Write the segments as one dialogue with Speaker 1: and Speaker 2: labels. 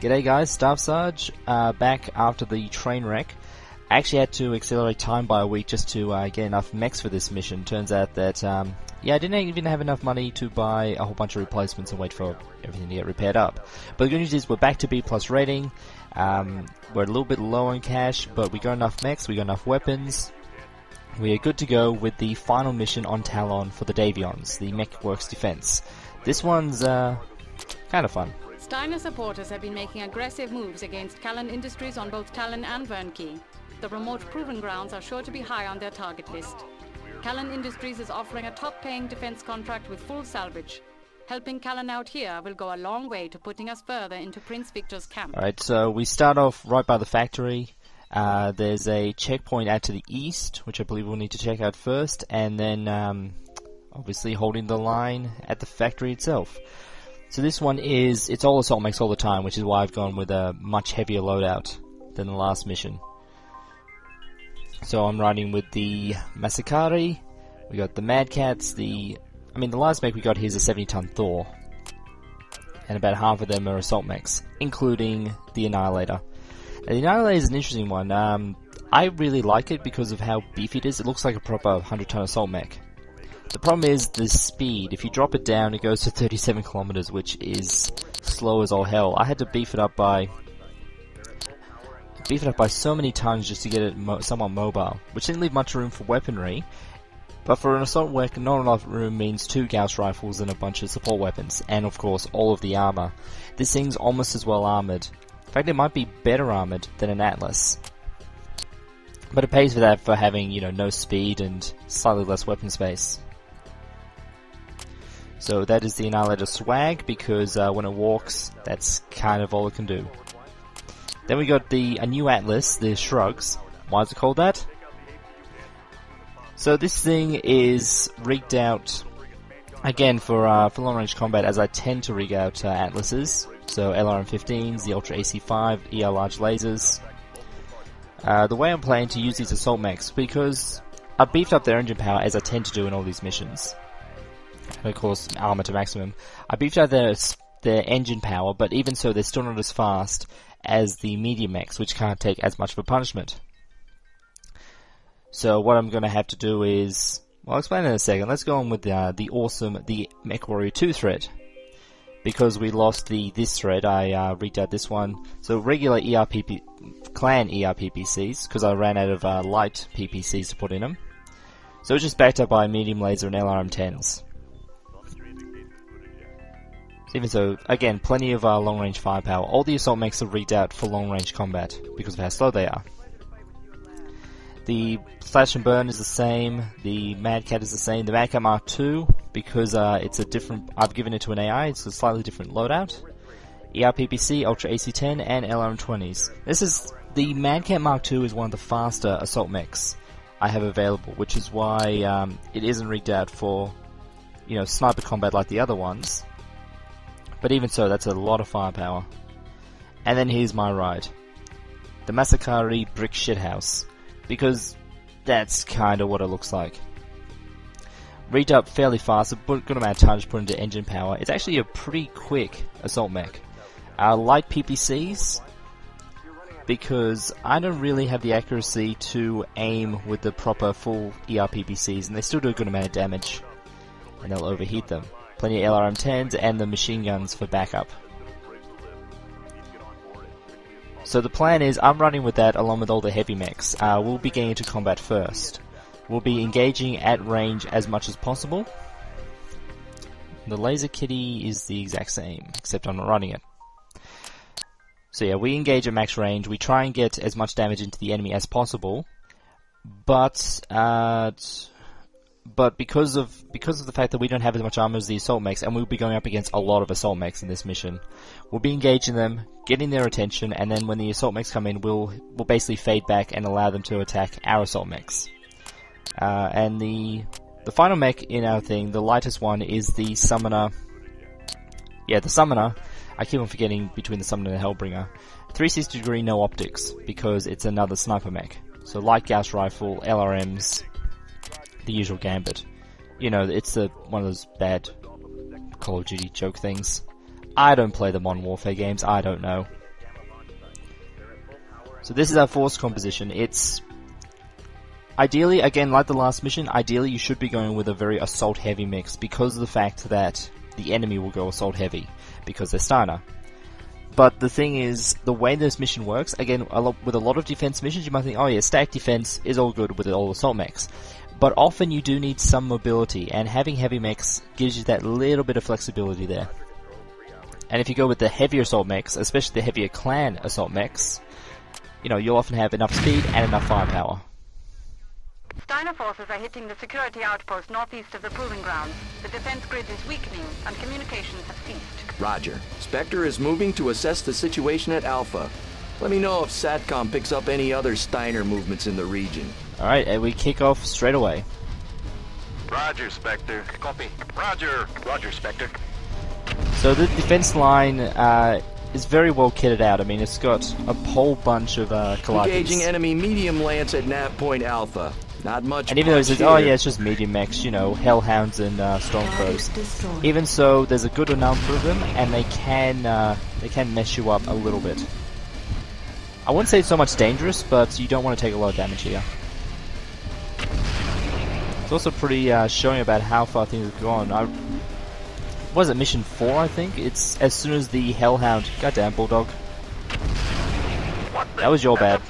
Speaker 1: G'day guys, Staff Sarge, back after the train wreck. I actually had to accelerate time by a week just to get enough mechs for this mission. Turns out that, yeah, I didn't even have enough money to buy a whole bunch of replacements and wait for everything to get repaired up. But the good news is we're back to B+ rating. We're a little bit low on cash, but we got enough mechs, we got enough weapons. We are good to go with the final mission on Talon for the Davions, the Mechworks defense. This one's kind of fun.
Speaker 2: Steiner supporters have been making aggressive moves against Talon Industries on both Talon and Wernke. The remote proving grounds are sure to be high on their target list. Talon Industries is offering a top-paying defense contract with full salvage. Helping Talon out here will go a long way to putting us further into Prince Victor's camp.
Speaker 1: Alright, so we start off right by the factory. There's a checkpoint out to the east, which I believe we'll need to check out first, and then obviously holding the line at the factory itself. So this one is, it's all assault mechs all the time, which is why I've gone with a much heavier loadout than the last mission. So I'm riding with the Mechwarrior, we got the Mad Cats, the last mech we got here is a 70-ton Thor. And about half of them are assault mechs, including the Annihilator. Now, the Annihilator is an interesting one. I really like it because of how beefy it is. It looks like a proper 100-ton assault mech. The problem is the speed. If you drop it down, it goes to 37 kilometers, which is slow as all hell. I had to beef it up by so many tons just to get it somewhat mobile, which didn't leave much room for weaponry. But for an assault mech, not enough room means 2 Gauss rifles and a bunch of support weapons, and of course all of the armor. This thing's almost as well armored. In fact, it might be better armored than an Atlas. But it pays for that for having, no speed and slightly less weapon space. So that is the Annihilator swag, because when it walks, that's kind of all it can do. Then we got a new Atlas, the Shrugs. Why is it called that? So this thing is rigged out, again, for long-range combat, as I tend to rig out Atlases. So LRM-15s, the Ultra AC-5, ER large lasers. The way I'm planning to use these assault mechs, because I've beefed up their engine power, as I tend to do in all these missions. And of course, armor to maximum. I beefed out their engine power, but even so, they're still not as fast as the medium mechs, which can't take as much of a punishment. So what I'm going to have to do is, well, I'll explain in a second. Let's go on with the Mechwarrior 2 thread. Because we lost this thread, I rigged out this one. So regular clan ERPPCs, because I ran out of light PPCs to put in them. So it's just backed up by medium laser and LRM-10s. Even so, again, plenty of long-range firepower. All the assault mechs are rigged out for long-range combat because of how slow they are. The Slash and Burn is the same. The Mad Cat is the same. The Mad Cat Mark II, because it's a different. I've given it to an AI. It's a slightly different loadout. ERPPC, Ultra AC-10, and LRM-20s. The Mad Cat Mark II is one of the faster assault mechs I have available, which is why it isn't rigged out for, sniper combat like the other ones. But even so, that's a lot of firepower. And then here's my ride. The Mechwarrior Brick Shithouse. Because that's kind of what it looks like. Rigged up fairly fast, a good amount of time to put into engine power. It's actually a pretty quick assault mech. Light PPCs, because I don't really have the accuracy to aim with the proper full ER PPCs, and they still do a good amount of damage. And they'll overheat them. Plenty of LRM-10s and the machine guns for backup. So the plan is, I'm running with that along with all the heavy mechs. We'll be getting into combat first. We'll be engaging at range as much as possible. The laser kitty is the exact same, except I'm not running it. So yeah, we engage at max range. We try and get as much damage into the enemy as possible. But because of the fact that we don't have as much armor as the assault mechs, and we'll be going up against a lot of assault mechs in this mission, we'll be engaging them, getting their attention, and then when the assault mechs come in, we'll basically fade back and allow them to attack our assault mechs. And the final mech in our thing, the lightest one, is the Summoner. Yeah, the Summoner. I keep on forgetting between the Summoner and the Hellbringer. 360 degree no optics, because it's another sniper mech. So light Gauss rifle, LRMs, the usual gambit. It's one of those bad Call of Duty joke things. I don't play the Modern Warfare games, I don't know. So this is our force composition. It's ideally, again, like the last mission, ideally you should be going with a very assault-heavy mix because of the fact that the enemy will go assault-heavy because they're Steiner. But the thing is, the way this mission works, again, with a lot of defense missions, you might think, oh yeah, stack defense is all good with all assault mechs. But often you do need some mobility, and having heavy mechs gives you that little bit of flexibility there. And if you go with the heavier assault mechs, especially the heavier clan assault mechs, you know, you'll often have enough speed and enough firepower.
Speaker 2: Steiner forces are hitting the security outpost northeast of the proving grounds. The defense grid is weakening and communications have ceased.
Speaker 3: Roger. Spectre is moving to assess the situation at Alpha. Let me know if SATCOM picks up any other Steiner movements in the region.
Speaker 1: Alright, and we kick off straight away.
Speaker 4: Roger, Spectre. Copy. Roger. Roger, Spectre.
Speaker 1: So the defense line is very well kitted out. I mean, it's got a whole bunch of colliders.
Speaker 3: Engaging enemy medium lance at nav point Alpha. Not much.
Speaker 1: And even though it says,
Speaker 3: here.
Speaker 1: oh yeah, it's just medium mechs, you know, Hellhounds and Stormcrows. Even so, there's a good number of them, and they can mess you up a little bit. I wouldn't say it's so much dangerous, but you don't want to take a lot of damage here. It's also pretty showing about how far things have gone. Was it mission 4, I think? It's as soon as the Hellhound... Goddamn, Bulldog. That was your bad.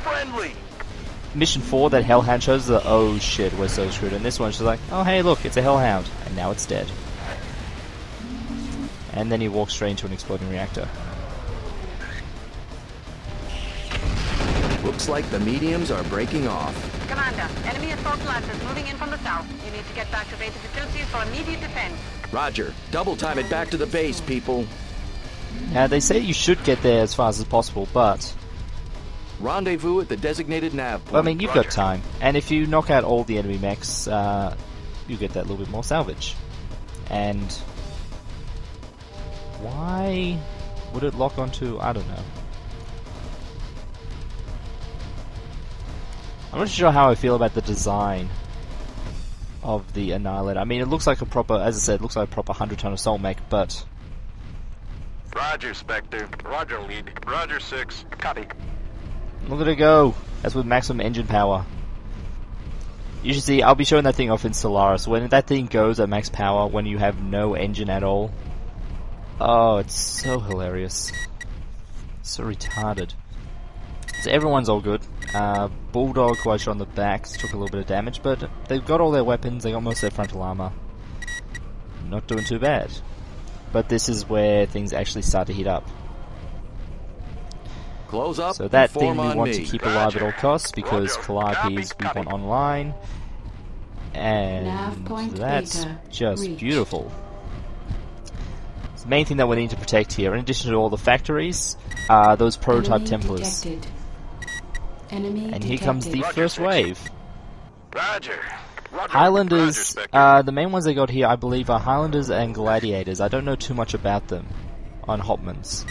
Speaker 1: Mission 4, that Hellhound shows the, oh shit, we're so screwed. And this one's just like, oh hey, look, it's a Hellhound. And now it's dead. And then he walks straight into an exploding reactor.
Speaker 3: Looks like the mediums are breaking off.
Speaker 2: Commander, enemy assault lancers moving in from the south. You need to get back to base facilities for immediate defense.
Speaker 3: Roger. Double time it back to the base, people.
Speaker 1: They say you should get there as fast as possible, but...
Speaker 3: Rendezvous at the designated nav point.
Speaker 1: Well, I mean, you've got time. And if you knock out all the enemy mechs, you get that little bit more salvage. And... why would it lock onto... I don't know. I'm not sure how I feel about the design of the Annihilator. I mean, it looks like a proper, as I said, it looks like a proper 100-ton assault mech, but...
Speaker 4: Roger, Spectre. Roger, lead. Roger, 6. Copy.
Speaker 1: Look at it go. That's with maximum engine power. You should see, I'll be showing that thing off in Solaris. When that thing goes at max power, when you have no engine at all. Oh, it's so hilarious. So retarded. So everyone's all good. Bulldog, who I shot on the back, took a little bit of damage, but they've got all their weapons, they got most of their frontal armor. Not doing too bad. But this is where things actually start to heat up.
Speaker 3: Close up.
Speaker 1: So that thing we
Speaker 3: on
Speaker 1: want
Speaker 3: me.
Speaker 1: to keep alive at all costs, because Calliopes we want online. And that's just beautiful. The main thing that we need to protect here, in addition to all the factories, are those prototype Templars. And here comes the first wave.
Speaker 4: Roger.
Speaker 1: Highlanders, the main ones they got here, I believe, are Highlanders and Gladiators. I don't know too much about them on Hopman's.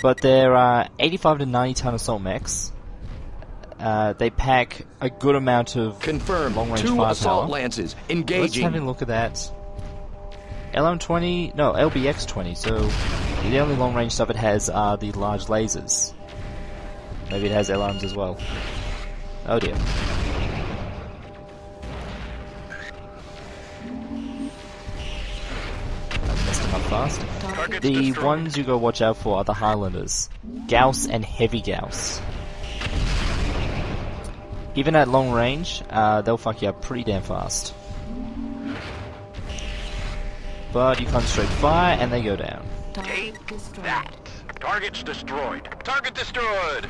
Speaker 1: But they're 85 to 90 ton assault mechs. They pack a good amount of long-range firepower.
Speaker 3: 2 assault lances engaging.
Speaker 1: Let's have a look at that. LM20, no, LBX20, so the only long-range stuff it has are the large lasers. Maybe it has LRMs as well. Oh dear. I messed them up fast. The ones you go watch out for are the Highlanders. Gauss and Heavy Gauss. Even at long range, they'll fuck you up pretty damn fast. But you concentrate fire and they go down.
Speaker 4: Take that. Target's destroyed. Target destroyed.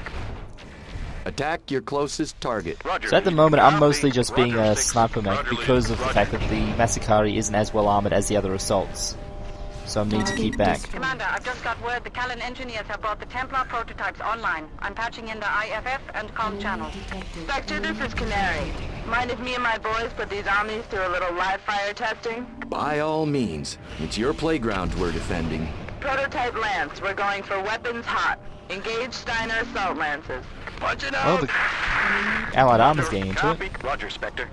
Speaker 3: Attack your closest target.
Speaker 4: Roger.
Speaker 1: So at the moment I'm mostly just being a sniper mech because of the fact that the Massacari isn't as well armored as the other assaults. So I need to keep back.
Speaker 2: Commander, I've just got word the Talon engineers have brought the Templar prototypes online. I'm patching in the IFF and comm channels.
Speaker 5: Spectre, this is Canary. Mind if me and my boys put these armies through a little live fire testing?
Speaker 3: By all means. It's your playground we're defending.
Speaker 5: Prototype Lance, we're going for weapons hot. Engage Steiner assault lances.
Speaker 4: Punch it
Speaker 1: Oh,
Speaker 4: out.
Speaker 1: the Allied Armor's getting into it.
Speaker 4: Roger, Spectre.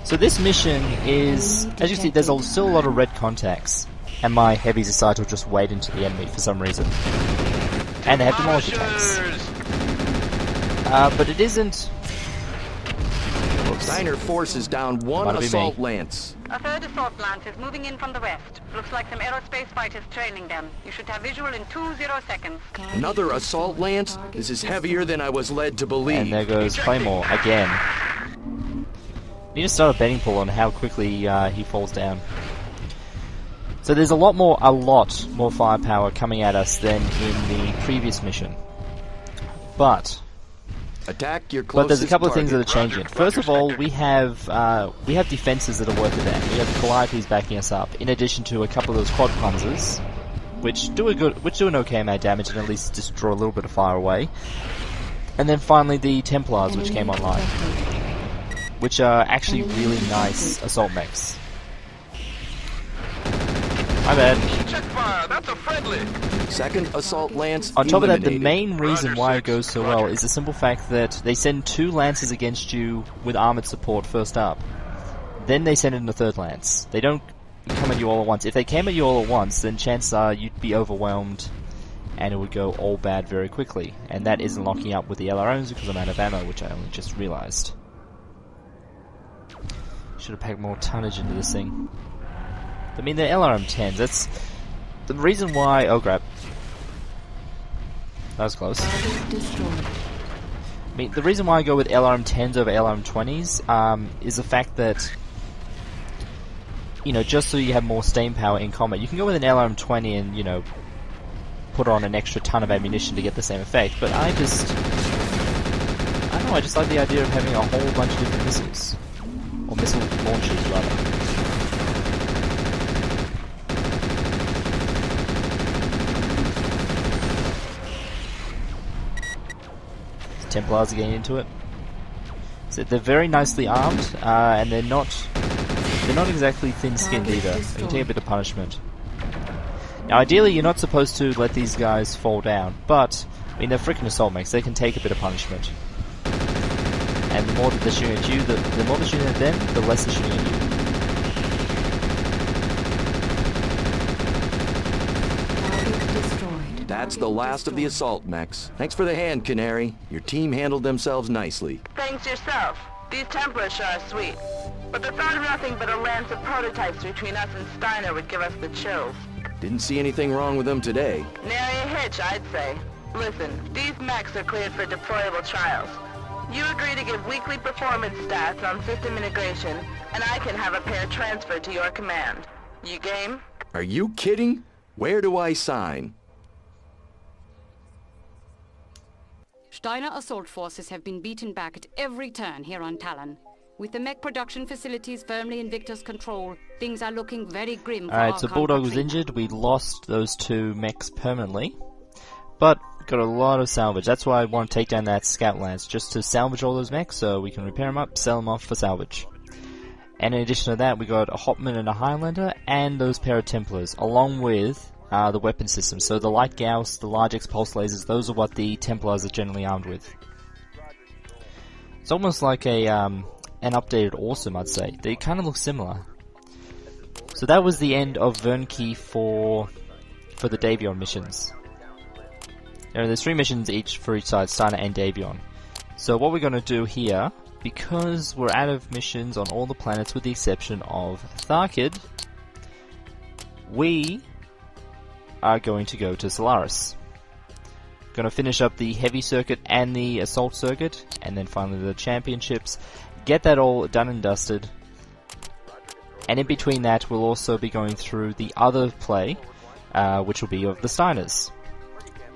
Speaker 1: So this mission is, as you see, there's still a lot of red contacts, and my heavies decide to just wade into the enemy for some reason. And they have demolisher tanks. but it isn't...
Speaker 3: Steiner forces down one assault lance.
Speaker 2: A third assault lance is moving in from the west. Looks like some aerospace fighters trailing them. You should have visual in 20 seconds.
Speaker 3: Another assault lance? This is heavier than I was led to believe.
Speaker 1: And there goes Claymore again. Need to start a betting pool on how quickly he falls down. So there's a lot more firepower coming at us than in the previous mission. But
Speaker 3: attack your closest
Speaker 1: there's a couple of things that are
Speaker 3: target.
Speaker 1: changing. First of all, we have defenses that are worth it down. We have Calliope's backing us up, in addition to a couple of those quad panzers, which do an okay amount of damage and at least just draw a little bit of fire away. And then finally the Templars, which came online, which are actually really nice assault mechs. My bad.
Speaker 4: Check fire, that's a friendly.
Speaker 3: Second assault lance
Speaker 1: On top of that, the
Speaker 3: eliminated.
Speaker 1: main reason
Speaker 4: Roger,
Speaker 1: why it
Speaker 4: 6,
Speaker 1: goes so
Speaker 4: Roger.
Speaker 1: well is the simple fact that they send 2 lances against you with armored support first up. Then they send in the 3rd lance. They don't come at you all at once. If they came at you all at once, then chances are you'd be overwhelmed and it would go all bad very quickly. And that isn't locking up with the LRMs because I'm out of ammo, which I only just realized. Should have packed more tonnage into this thing. I mean, they're LRM-10s, that's... The reason why... Oh, crap. That was close. I mean, the reason why I go with LRM-10s over LRM-20s is the fact that, you know, just so you have more staying power in combat. You can go with an LRM-20 and, you know, put on an extra ton of ammunition to get the same effect, but I don't know, I just like the idea of having a whole bunch of different missiles. Or missile launchers, rather. Templars are getting into it. So they're very nicely armed, and they're not exactly thin-skinned either. They can take a bit of punishment. Now, ideally, you're not supposed to let these guys fall down, but I mean they're freaking assault mechs. They can take a bit of punishment. And the more that they're shooting at you, the more they're shooting at them, the less they're shooting at you.
Speaker 3: That's the last of the assault mechs. Thanks for the hand, Canary. Your team handled themselves nicely.
Speaker 5: Thanks yourself. These Templars sure are sweet. But the thought of nothing but a lance of prototypes between us and Steiner would give us the chills.
Speaker 3: Didn't see anything wrong with them today.
Speaker 5: Nary a hitch, I'd say. Listen, these mechs are cleared for deployable trials. You agree to give weekly performance stats on system integration, and I can have a pair transferred to your command. You game?
Speaker 3: Are you kidding? Where do I sign?
Speaker 2: Steiner assault forces have been beaten back at every turn here on Talon. With the mech production facilities firmly in Victor's control, things are looking very grim for
Speaker 1: Alright,
Speaker 2: our
Speaker 1: so Bulldog was
Speaker 2: country.
Speaker 1: injured. We lost those 2 mechs permanently. But got a lot of salvage. That's why I want to take down that Scout Lance, just to salvage all those mechs so we can repair them up, sell them off for salvage. And in addition to that, we got a Hopman and a Highlander, and those pair of Templars, along with the weapon system. So the light Gauss, the large X-pulse lasers, those are what the Templars are generally armed with. It's almost like an updated Awesome, I'd say. They kind of look similar. So that was the end of Wernke for the Davion missions. There's 3 missions each for each side, Steiner and Davion. So what we're going to do here, because we're out of missions on all the planets with the exception of Tharkid, we are going to go to Solaris. Going to finish up the heavy circuit and the assault circuit, and then finally the championships. Get that all done and dusted. And in between that, we'll also be going through the other play, which will be of the Steiners.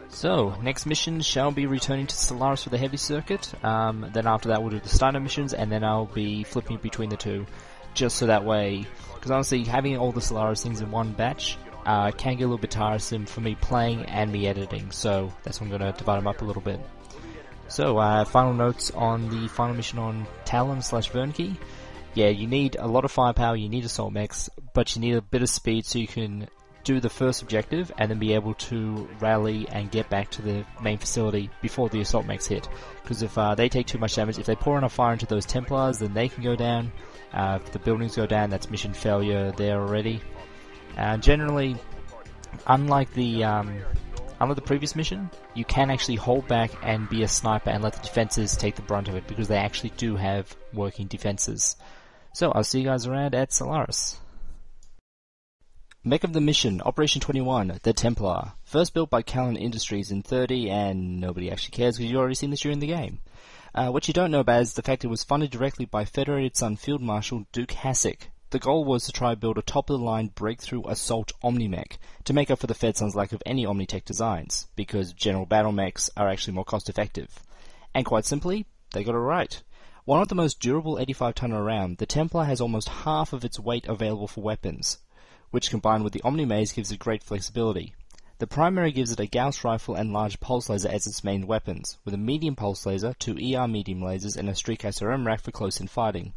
Speaker 1: So, next mission shall be returning to Solaris for the heavy circuit. Then after that, we'll do the Steiner missions, and then I'll be flipping between the 2, just so that way. Because honestly, having all the Solaris things in one batch can get a little bit tiresome for me playing and me editing, so that's why I'm going to divide them up a little bit. So, final notes on the final mission on Talon / Wernke. Yeah, you need a lot of firepower, you need assault mechs, but you need a bit of speed so you can do the first objective and then be able to rally and get back to the main facility before the assault mechs hit. Because if they take too much damage, if they pour enough fire into those Templars, then they can go down. If the buildings go down, that's mission failure there already. Generally, unlike the Unlike the previous mission, you can actually hold back and be a sniper and let the defenses take the brunt of it, because they actually do have working defenses. So I'll see you guys around at Solaris. Mech of the mission, Operation 21, the Templar. First built by Talon Industries in 30, and nobody actually cares because you've already seen this during the game. What you don't know about is the fact it was funded directly by Federated Sun Field Marshal Duke Hassick. The goal was to try and build a top-of-the-line breakthrough assault Omni-Mech to make up for the Fed Sun's lack of any Omnitech designs, because general battle mechs are actually more cost-effective. And quite simply, they got it right. One of the most durable 85-tonner around, the Templar has almost half of its weight available for weapons, which combined with the Omni-Maze gives it great flexibility. The primary gives it a Gauss rifle and large pulse laser as its main weapons, with a medium pulse laser, 2 ER medium lasers, and a Streak SRM rack for close-in fighting.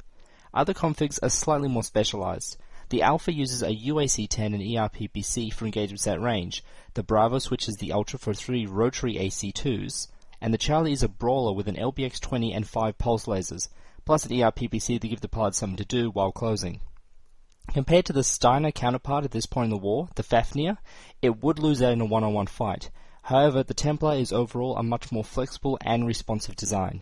Speaker 1: Other configs are slightly more specialized. The Alpha uses a UAC-10 and ER-PPC for engagements at range, the Bravo switches the Ultra for 3 rotary AC-2s, and the Charlie is a brawler with an LBX-20 and 5 pulse lasers, plus an ER-PPC to give the pilot something to do while closing. Compared to the Steiner counterpart at this point in the war, the Fafnir, it would lose out in a one-on-one fight. However, the Templar is overall a much more flexible and responsive design.